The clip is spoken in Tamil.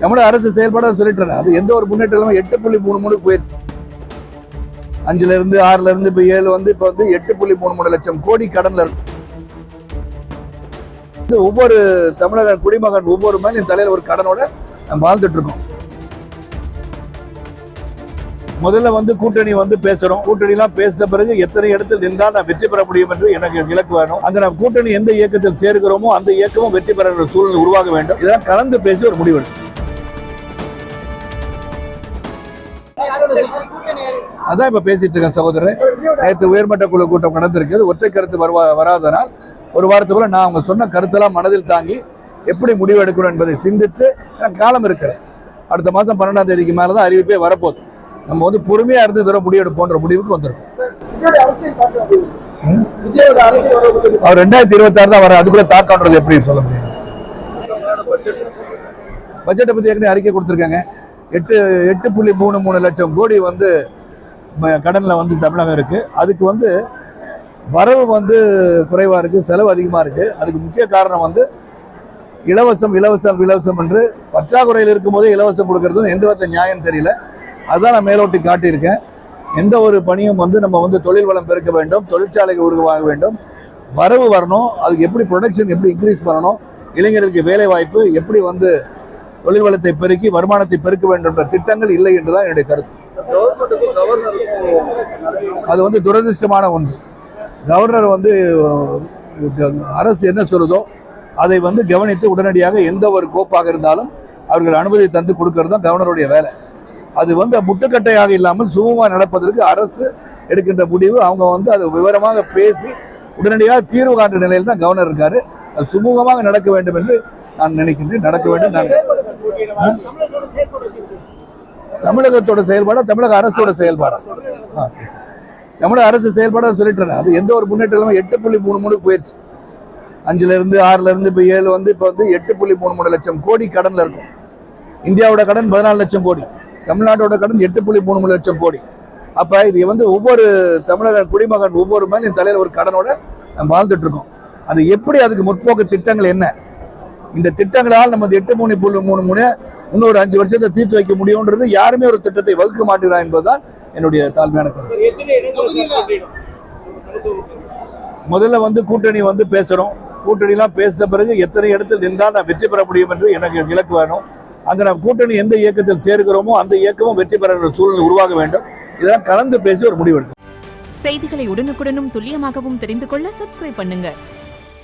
தமிழக அரசு செயல்பட சொல்லிட்டு அது எந்த ஒரு முன்னேற்றம் 8.33 போயிருக்கு. 5ல இருந்து 6ல இருந்து இப்ப 7 வந்து இப்ப வந்து 8.33 லட்சம் கோடி கடன்ல இருக்கு. ஒவ்வொரு தமிழக குடிமகன் ஒவ்வொரு மேலும் தலையில ஒரு கடனோட நம்ம வாழ்ந்துட்டு இருக்கோம். முதல்ல வந்து கூட்டணி வந்து பேசுறோம். கூட்டணி எல்லாம் பேசின பிறகு எத்தனை இடத்தில் நின்றால் நான் வெற்றி பெற முடியும் என்று எனக்கு இலக்கு வேணும். அந்த நம்ம கூட்டணி எந்த இயக்கத்தில் சேர்க்கிறோமோ அந்த இயக்கமும் வெற்றி பெற சூழ்நிலை உருவாக வேண்டும். இதெல்லாம் கலந்து பேசி ஒரு முடிவு. அதான் இப்ப பேசிட்டு இருக்கேன் சகோதரர். நேற்று உயர்மட்ட குழு கூட்டம் நடந்திருக்கு. ஒற்றை கருத்து வராதனால் ஒரு வாரத்துக்குள்ள நான் அவங்க சொன்ன கருத்தெல்லாம் மனதில் தாங்கி எப்படி முடிவு எடுக்கணும் என்பதை சிந்தித்து காலம் இருக்கிறேன். அடுத்த மாதம் 12ஆம் தேதிக்கு மேலதான் அறிவிப்பே வரப்போகுது. நம்ம வந்து பொறுமையா இருந்து தர முடிவெடுப்போன்ற முடிவுக்கு வந்திருக்கோம். அவர் 2026 தான் வர, அதுக்குள்ள தாக்கம்ன்றது எப்படி சொல்ல முடியும்? பட்ஜெட்டை பத்தி ஏற்கனவே அறிக்கை கொடுத்திருக்காங்க. 8.33 லட்சம் கோடி வந்து கடன்ல வந்து தமிழகம் இருக்கு. அதுக்கு வந்து வரவு வந்து குறைவா இருக்கு, செலவு அதிகமா இருக்கு. அதுக்கு முக்கிய காரணம் வந்து இலவசம் என்று பற்றாக்குறையில் இருக்கும் போதே இலவசம் கொடுக்கறது எந்த வித நியாயம் தெரியல. அதுதான் நான் மேலோட்டி காட்டியிருக்கேன். எந்த ஒரு பணியும் வந்து நம்ம வந்து தொழில் வளம் பெருக்க வேண்டும், தொழிற்சாலைகள் உருவாக வேண்டும், வரவு வரணும். அதுக்கு எப்படி ப்ரொடக்ஷன் எப்படி இன்க்ரீஸ் பண்ணணும், இளைஞர்களுக்கு வேலை வாய்ப்பு எப்படி வந்து தொழில் வளத்தை பெருக்கி வருமானத்தை பெருக்க வேண்டும் என்ற திட்டங்கள் இல்லை என்றுதான் என்னுடைய கருத்து. அது வந்து துரதிருஷ்டமான ஒன்று. கவர்னர் வந்து அரசு என்ன சொல்லுதோ அதை வந்து கவனித்து உடனடியாக எந்த ஒரு கோப்பாக இருந்தாலும் அவர்கள் அனுமதி தந்து கொடுக்கறது தான் கவர்னருடைய வேலை. அது வந்து முட்டுக்கட்டையாக இல்லாமல் சுமூகமாக நடப்பதற்கு அரசு எடுக்கின்ற முடிவு. அவங்க வந்து அதை விவரமாக பேசி உடனடியாக தீர்வு காண்ற நிலையில் தான் கவர்னர் இருக்காரு. அது சுமூகமாக நடக்க வேண்டும் என்று நான் நினைக்கின்றேன். நடக்க வேண்டும். தமிழகத்தோட செயல்பாடு தமிழக அரசோட செயல்பாடு. தமிழக அரசு செயல்பாடு சொல்லிட்டு அது எந்த ஒரு முன்னேற்றம் 8.33 போயிடுச்சு. 5ல இருந்து 6ல இருந்து இப்ப 7 வந்து இப்ப வந்து 8.33 லட்சம் கோடி கடன்ல இருக்கும். இந்தியாவோட கடன் 14 லட்சம் கோடி, தமிழ்நாட்டோட கடன் 8.33 லட்சம் கோடி. அப்ப இது வந்து ஒவ்வொரு தமிழக குடிமகன் ஒவ்வொரு மேலும் தலையில ஒரு கடனோட நம்ம வாழ்ந்துட்டு இருக்கோம். அது எப்படி, அதுக்கு முற்போக்கு திட்டங்கள் என்ன, இந்த திட்டங்களால் நம்ம 8.33 இன்னொரு 5 வருஷத்தை தீர்த்து வைக்க முடியும்ன்றது யாருமே ஒரு திட்டத்தை வகுக்க மாட்டேங்கிறார் என்பதுதான் என்னுடைய தாழ்மையான கருத்து. முதல்ல வந்து கூட்டணி வந்து பேசுறோம். கூட்டணி எல்லாம் பேசின பிறகு எத்தனை இடத்தில் நின்றால் நான் வெற்றி பெற முடியும் என்று எனக்கு இலக்கு வேணும். அந்த நம்ம கூட்டணி எந்த இயக்கத்தில் சேர்க்கிறோமோ அந்த இயக்கமும் வெற்றி பெற சூழ்நிலை உருவாக வேண்டும். இதெல்லாம் கலந்து பேசி ஒரு முடிவெடுக்கும். செய்திகளை உடனுக்குடனும் துல்லியமாகவும் தெரிந்து கொள்ள சப்ஸ்கிரைப் பண்ணுங்க.